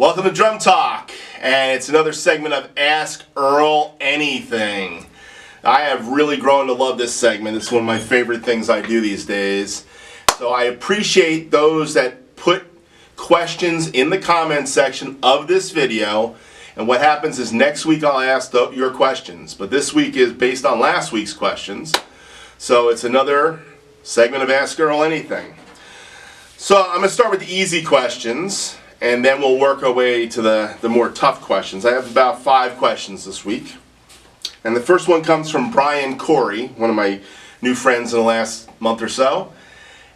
Welcome to Drum Talk, and it's another segment of Ask Earl Anything. I have really grown to love this segment. It's one of my favorite things I do these days. So I appreciate those that put questions in the comment section of this video. And what happens is next week I'll ask your questions. But this week is based on last week's questions. So it's another segment of Ask Earl Anything. So I'm going to start with the easy questions, and then we'll work our way to the more tough questions. I have about 5 questions this week. And the first one comes from Brian Corey, one of my new friends in the last month or so.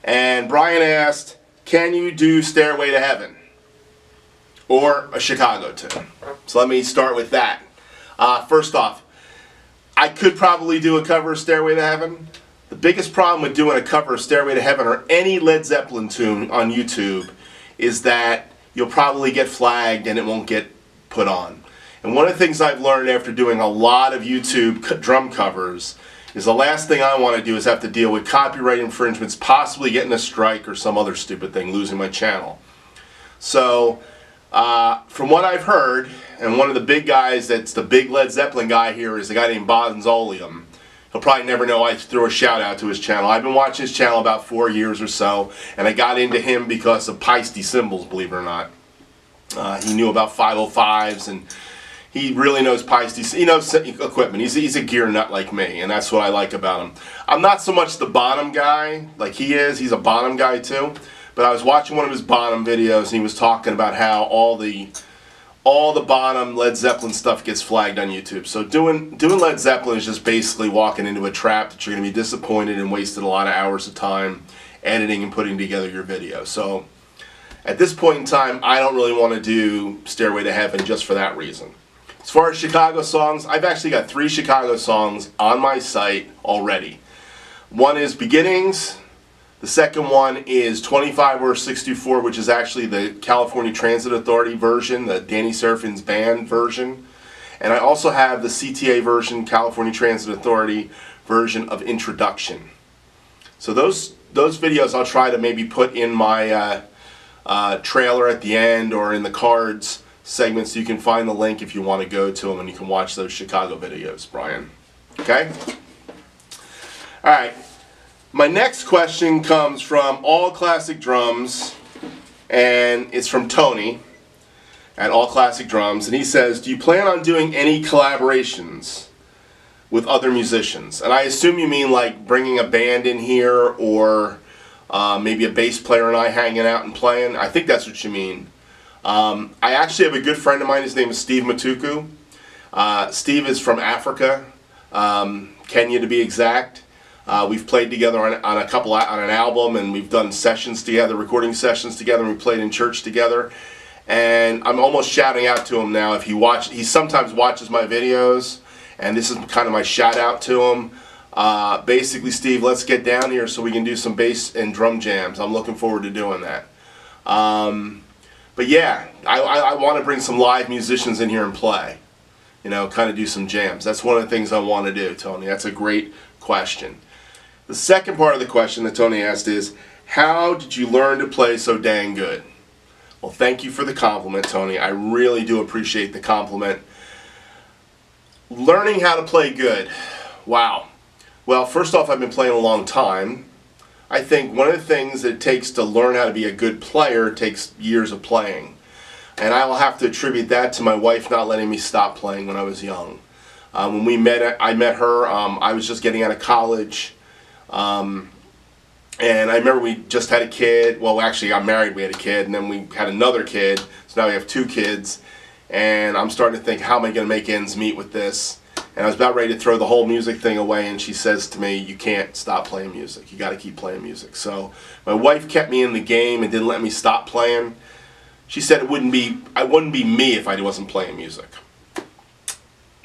And Brian asked, can you do Stairway to Heaven? Or a Chicago tune? So let me start with that. First off, I could probably do a cover of Stairway to Heaven. The biggest problem with doing a cover of Stairway to Heaven or any Led Zeppelin tune on YouTube is that you'll probably get flagged and it won't get put on. And one of the things I've learned after doing a lot of YouTube drum covers is the last thing I want to do is have to deal with copyright infringements, possibly getting a strike or some other stupid thing, losing my channel. So, from what I've heard, and one of the big guys that's the big Led Zeppelin guy here is a guy named Bonzolium. He'll probably never know I threw a shout out to his channel. I've been watching his channel about 4 years or so, and I got into him because of Peisty cymbals, believe it or not. He knew about 505s, and he really knows Peisty. He knows equipment. He's a gear nut like me, and that's what I like about him. I'm not so much the bottom guy like he is. He's a bottom guy too. But I was watching one of his bottom videos, and he was talking about how all the bottom Led Zeppelin stuff gets flagged on YouTube. So doing Led Zeppelin is just basically walking into a trap that you're going to be disappointed and wasted a lot of hours of time editing and putting together your video. So at this point in time, I don't really want to do Stairway to Heaven just for that reason. As far as Chicago songs, I've actually got 3 Chicago songs on my site already. One is Beginnings. The second one is 25 or 64, which is actually the California Transit Authority version, the Danny Serafin's band version. And I also have the CTA version, California Transit Authority version of Introduction. So those videos I'll try to maybe put in my trailer at the end or in the cards segment, so you can find the link if you want to go to them and you can watch those Chicago videos, Brian. Okay? All right. My next question comes from All Classic Drums, and it's from Tony at All Classic Drums, and he says, do you plan on doing any collaborations with other musicians? And I assume you mean like bringing a band in here, or maybe a bass player and I hanging out and playing. I think that's what you mean. I actually have a good friend of mine. His name is Steve Matuku. Steve is from Africa, Kenya to be exact. We've played together on an album, and we've done sessions together, recording sessions together, and we played in church together. And I'm almost shouting out to him now. If he sometimes watches my videos, and this is kind of my shout out to him. Basically, Steve, let's get down here so we can do some bass and drum jams. I'm looking forward to doing that. But yeah, I want to bring some live musicians in here and play. You know, kind of do some jams. That's one of the things I want to do, Tony. That's a great question. The second part of the question that Tony asked is, how did you learn to play so dang good? Well, thank you for the compliment, Tony. I really do appreciate the compliment. Learning how to play good. Wow. Well, first off, I've been playing a long time. I think one of the things that it takes to learn how to be a good player takes years of playing. And I will have to attribute that to my wife not letting me stop playing when I was young. When I met her, I was just getting out of college. And I remember we just had a kid. Well, actually got married, we had a kid, and then we had another kid. So now we have 2 kids. And I'm starting to think, how am I going to make ends meet with this? And I was about ready to throw the whole music thing away, and she says to me, you can't stop playing music. You got to keep playing music. So my wife kept me in the game and didn't let me stop playing. She said I wouldn't be me if I wasn't playing music.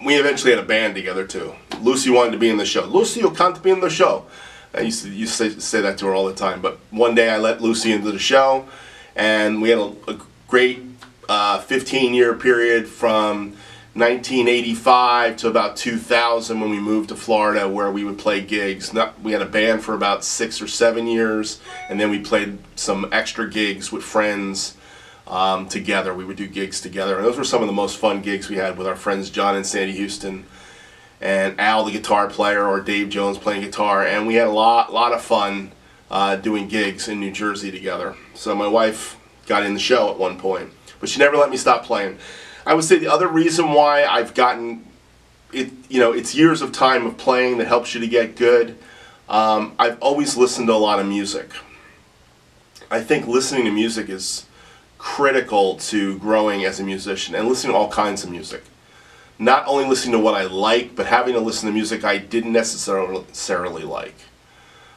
We eventually had a band together too. Lucy wanted to be in the show. Lucy, you can't be in the show. I used to say that to her all the time. But one day I let Lucy into the show, and we had a great 15-year period from 1985 to about 2000 when we moved to Florida, where we would play gigs. We had a band for about 6 or 7 years, and then we played some extra gigs with friends together. We would do gigs together, and those were some of the most fun gigs we had with our friends John and Sandy Houston, and Al, the guitar player, or Dave Jones playing guitar, and we had a lot of fun doing gigs in New Jersey together. So my wife got in the show at one point, but she never let me stop playing. I would say the other reason why I've gotten it, it's years of time of playing that helps you to get good. I've always listened to a lot of music. I think listening to music is critical to growing as a musician, and listening to all kinds of music. Not only listening to what I like, but having to listen to music I didn't necessarily like.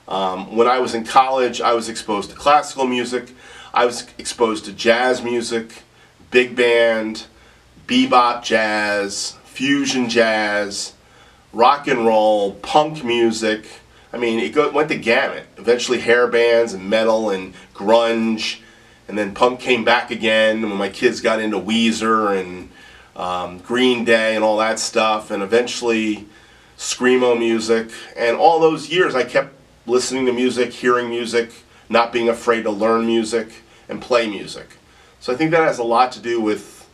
When I was in college, I was exposed to classical music. I was exposed to jazz music, big band, bebop jazz, fusion jazz, rock and roll, punk music. I mean, it went the gamut. Eventually hair bands and metal and grunge, and then punk came back again when my kids got into Weezer and Green Day and all that stuff, and eventually screamo music. And all those years I kept listening to music, hearing music, not being afraid to learn music and play music. So I think that has a lot to do with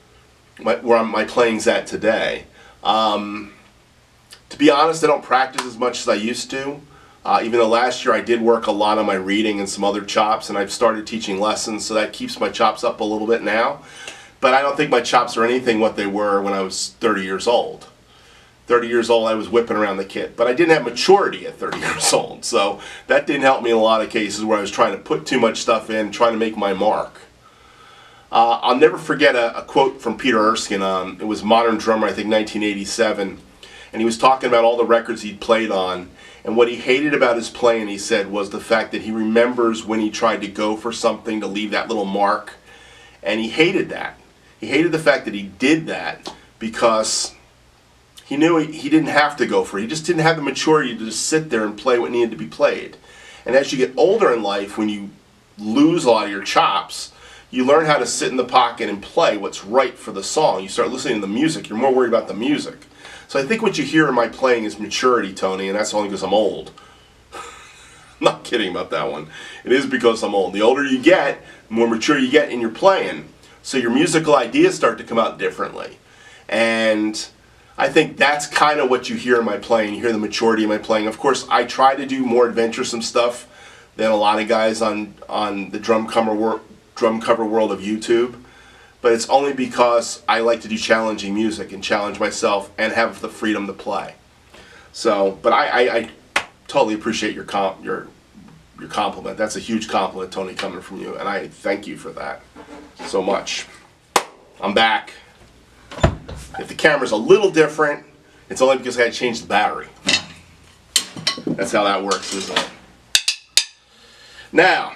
where my playing's at today. To be honest, I don't practice as much as I used to. Even though last year I did work a lot on my reading and some other chops, and I've started teaching lessons, so that keeps my chops up a little bit now. But I don't think my chops are anything what they were when I was 30 years old. 30 years old, I was whipping around the kit. But I didn't have maturity at 30 years old, so that didn't help me in a lot of cases where I was trying to put too much stuff in, trying to make my mark. I'll never forget a quote from Peter Erskine. It was Modern Drummer, I think 1987, and he was talking about all the records he'd played on. And what he hated about his playing, he said, was the fact that he remembers when he tried to go for something to leave that little mark. And he hated that. He hated the fact that he did that because he knew he didn't have to go for it. He just didn't have the maturity to just sit there and play what needed to be played. And as you get older in life, when you lose a lot of your chops, you learn how to sit in the pocket and play what's right for the song. You start listening to the music. You're more worried about the music. So I think what you hear in my playing is maturity, Tony, and that's only because I'm old. I'm not kidding about that one. It is because I'm old. The older you get, the more mature you get in your playing. So your musical ideas start to come out differently. And I think that's kind of what you hear in my playing. You hear the maturity in my playing. Of course, I try to do more adventuresome stuff than a lot of guys on the drum cover world of YouTube. But it's only because I like to do challenging music and challenge myself and have the freedom to play. So, but I totally appreciate your compliment. That's a huge compliment, Tony, coming from you, and I thank you for that so much. I'm back. If the camera's a little different, it's only because I had to change the battery. That's how that works, isn't it? Now,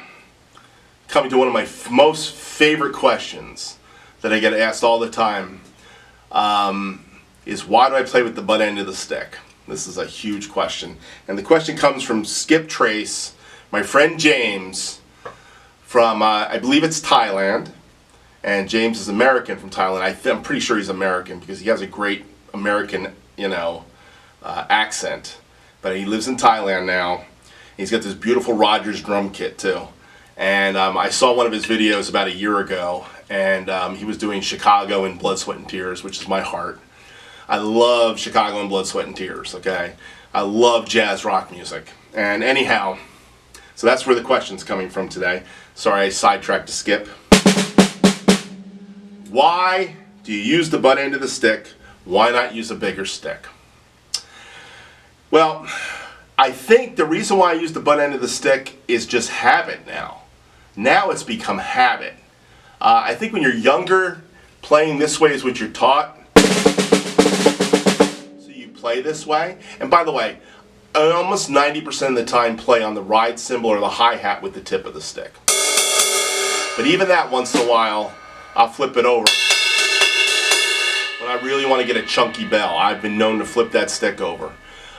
coming to one of my most favorite questions that I get asked all the time, is why do I play with the butt end of the stick? This is a huge question. And the question comes from Skip Trace, my friend James, from, I believe it's Thailand. And James is American from Thailand. I'm pretty sure he's American because he has a great American, accent. But he lives in Thailand now. He's got this beautiful Rogers drum kit too. And I saw one of his videos about a year ago, and he was doing Chicago in Blood, Sweat, and Tears, which is my heart. I love Chicago in Blood, Sweat, and Tears, okay? I love jazz rock music. And anyhow, so that's where the question's coming from today. Sorry I sidetracked to Skip. Why do you use the butt end of the stick? Why not use a bigger stick? Well, I think the reason why I use the butt end of the stick is just habit now. Now it's become habit. I think when you're younger, playing this way is what you're taught. So you play this way. And by the way, I almost 90% of the time play on the ride cymbal or the hi-hat with the tip of the stick. But even that once in a while, I'll flip it over. When I really want to get a chunky bell, I've been known to flip that stick over.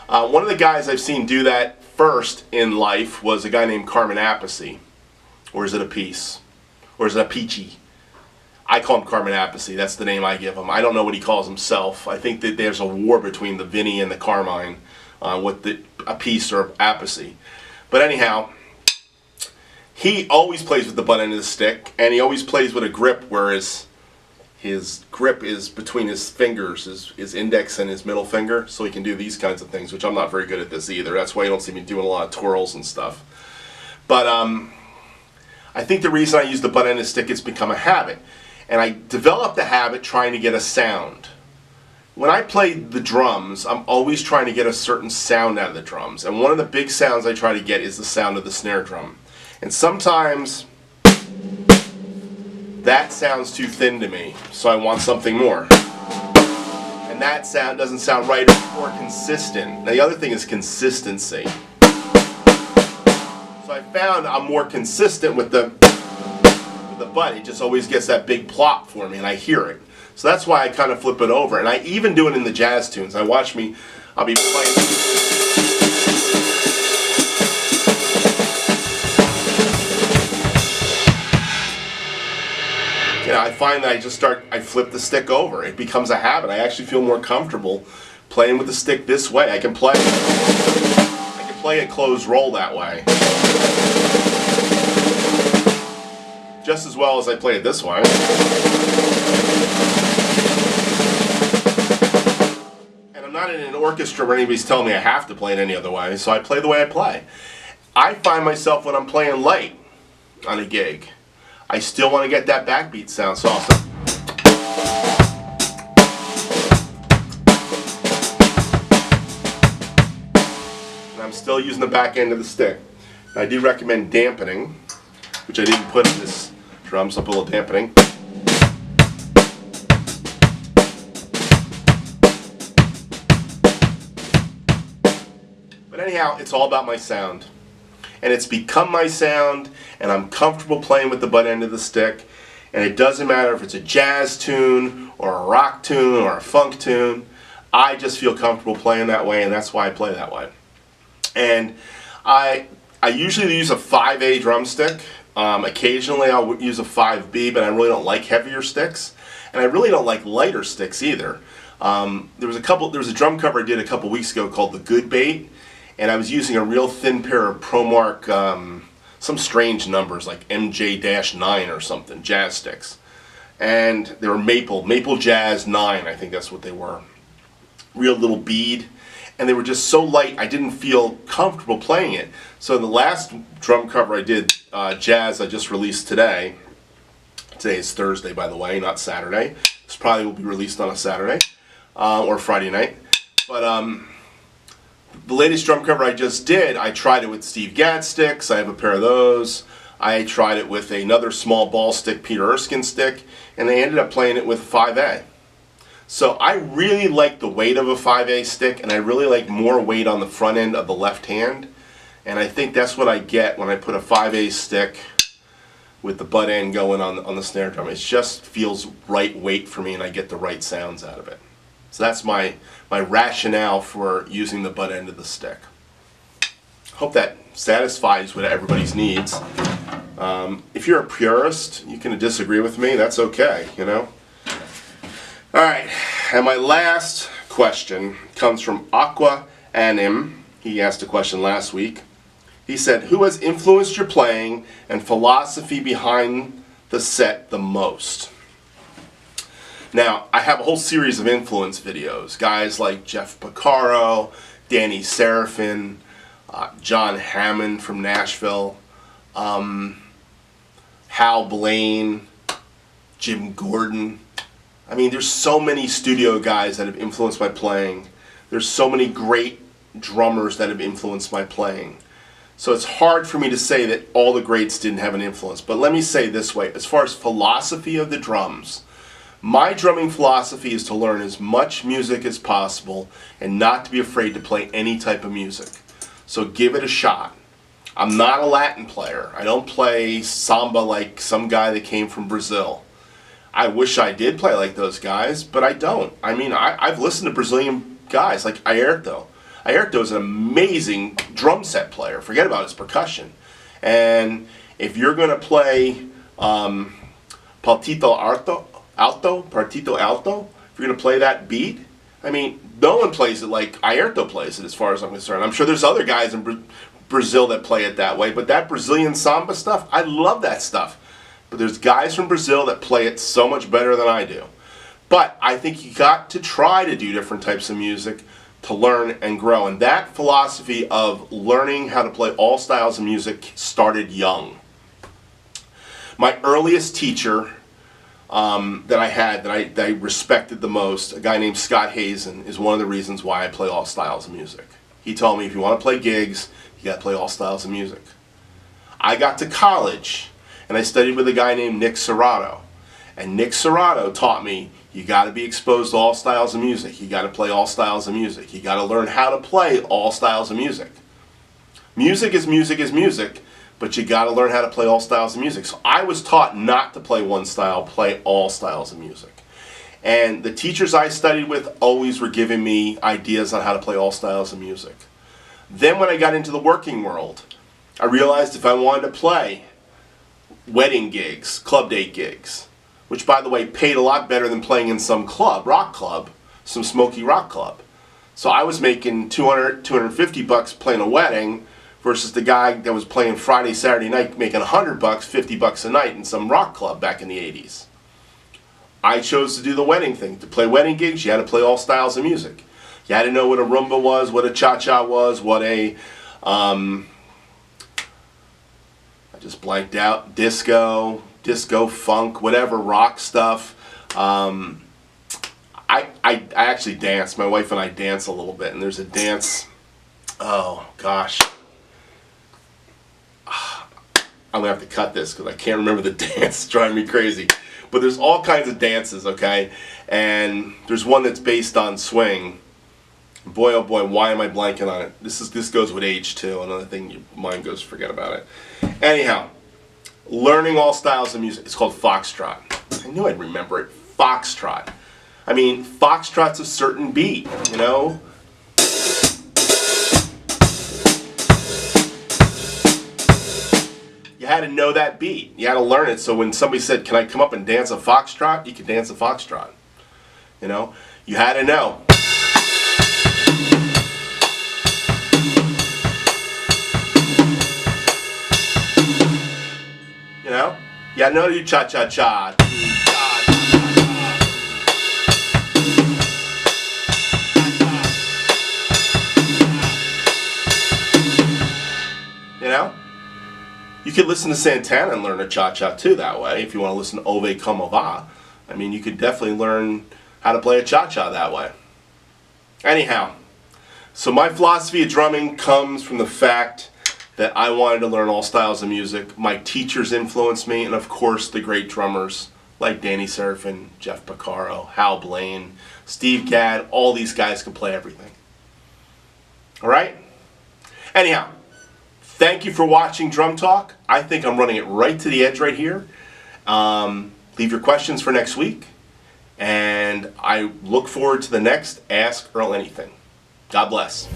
One of the guys I've seen do that first in life was a guy named Carmen Appice. Or is it a piece? Or is it a peachy? I call him Carmen Appice. That's the name I give him. I don't know what he calls himself. I think that there's a war between the Vinny and the Carmine with a piece or Appice. But anyhow, he always plays with the butt end of the stick, and he always plays with a grip where his grip is between his fingers, his index and his middle finger, so he can do these kinds of things, which I'm not very good at this either. That's why you don't see me doing a lot of twirls and stuff. But I think the reason I use the butt end of the stick, it's become a habit. And I developed the habit trying to get a sound. When I play the drums, I'm always trying to get a certain sound out of the drums. And one of the big sounds I try to get is the sound of the snare drum. And sometimes that sounds too thin to me, so I want something more. And that sound doesn't sound right or consistent. Now the other thing is consistency. So I found I'm more consistent with the butt. It just always gets that big plop for me, and I hear it. So that's why I kind of flip it over. And I even do it in the jazz tunes. I'll be playing. I find that I flip the stick over. It becomes a habit. I actually feel more comfortable playing with the stick this way. I can play a closed roll that way just as well as I play it this way. And I'm not in an orchestra where anybody's telling me I have to play it any other way, so I play the way I play. I find myself when I'm playing light on a gig, I still want to get that backbeat sound. So and I'm still using the back end of the stick. I do recommend dampening, which I didn't put in this drum, so I'll put a little dampening. But anyhow, it's all about my sound. And it's become my sound, and I'm comfortable playing with the butt end of the stick. And it doesn't matter if it's a jazz tune, or a rock tune, or a funk tune. I just feel comfortable playing that way, and that's why I play that way. And I usually use a 5A drumstick. Occasionally I'll use a 5B, but I really don't like heavier sticks. And I really don't like lighter sticks either. There was a drum cover I did a couple weeks ago called The Good Bait. And I was using a real thin pair of ProMark, some strange numbers like MJ-9 or something, jazz sticks. And they were Maple Jazz 9, I think that's what they were. Real little bead. And they were just so light, I didn't feel comfortable playing it. So the last drum cover I did, Jazz, I just released today. Today is Thursday, by the way, not Saturday. This probably will be released on a Saturday or Friday night. But the latest drum cover I just did, I tried it with Steve Gadd sticks. I have a pair of those. I tried it with another small ball stick, Peter Erskine stick, and I ended up playing it with 5A. So I really like the weight of a 5A stick, and I really like more weight on the front end of the left hand. And I think that's what I get when I put a 5A stick with the butt end going on the snare drum. It just feels right weight for me, and I get the right sounds out of it. So that's my rationale for using the butt end of the stick. Hope that satisfies what everybody's needs. If you're a purist, you can disagree with me. That's okay, you know. All right, and my last question comes from Aqua Anim. He asked a question last week. He said, who has influenced your playing and philosophy behind the set the most? Now, I have a whole series of influence videos. Guys like Jeff Porcaro, Danny Serafin, John Hammond from Nashville, Hal Blaine, Jim Gordon. I mean, there's so many studio guys that have influenced my playing. There's so many great drummers that have influenced my playing. So it's hard for me to say that all the greats didn't have an influence. But let me say this way, as far as philosophy of the drums, my drumming philosophy is to learn as much music as possible and not to be afraid to play any type of music. So give it a shot. I'm not a Latin player. I don't play samba like some guy that came from Brazil. I wish I did play like those guys, but I don't. I mean, I've listened to Brazilian guys like Airto. Airto is an amazing drum set player. Forget about his percussion. And if you're going to play partito alto, if you're going to play that beat, I mean, no one plays it like Airto plays it as far as I'm concerned. I'm sure there's other guys in Brazil that play it that way, but that Brazilian samba stuff, I love that stuff. But there's guys from Brazil that play it so much better than I do. But I think you got to try to do different types of music to learn and grow. And that philosophy of learning how to play all styles of music started young. My earliest teacher that I had, that I respected the most, a guy named Scott Hazen, is one of the reasons why I play all styles of music. He told me if you want to play gigs, you got to play all styles of music. I got to college and I studied with a guy named Nick Serrato. And Nick Serrato taught me you got to be exposed to all styles of music. You got to play all styles of music. You got to learn how to play all styles of music. Music is music is music, but you got to learn how to play all styles of music. So I was taught not to play one style, play all styles of music. And the teachers I studied with always were giving me ideas on how to play all styles of music. Then when I got into the working world, I realized if I wanted to play wedding gigs, club date gigs, which by the way paid a lot better than playing in some club, rock club, some smoky rock club. So I was making $250 playing a wedding versus the guy that was playing Friday, Saturday night making $100, $50 a night in some rock club back in the 80s. I chose to do the wedding thing. To play wedding gigs, you had to play all styles of music. You had to know what a rumba was, what a cha-cha was, what a, I just blanked out, disco, funk, whatever, rock stuff. I actually dance. My wife and I dance a little bit, and there's a dance, oh gosh. I'm going to have to cut this because I can't remember the dance. It's driving me crazy. But there's all kinds of dances, okay? And there's one that's based on swing. Boy, oh boy, why am I blanking on it? This goes with age too. Another thing your mind goes, forget about it. Anyhow, learning all styles of music. It's called foxtrot. I knew I'd remember it. Foxtrot. I mean, foxtrot's a certain beat, you know? You had to know that beat. You had to learn it. So when somebody said, "Can I come up and dance a foxtrot?" you could dance a foxtrot. You know? You had to know. You know? You had to know you cha-cha-cha. You know? You could listen to Santana and learn a cha-cha too that way if you want to listen to Ove Como Va. I mean, you could definitely learn how to play a cha-cha that way. Anyhow, so my philosophy of drumming comes from the fact that I wanted to learn all styles of music. My teachers influenced me, and of course the great drummers like Danny Serafin, Jeff Porcaro, Hal Blaine, Steve Gadd. All these guys can play everything. All right? Anyhow, thank you for watching Drum Talk. I think I'm running it right to the edge right here. Leave your questions for next week. And I look forward to the next Ask Earl Anything. God bless.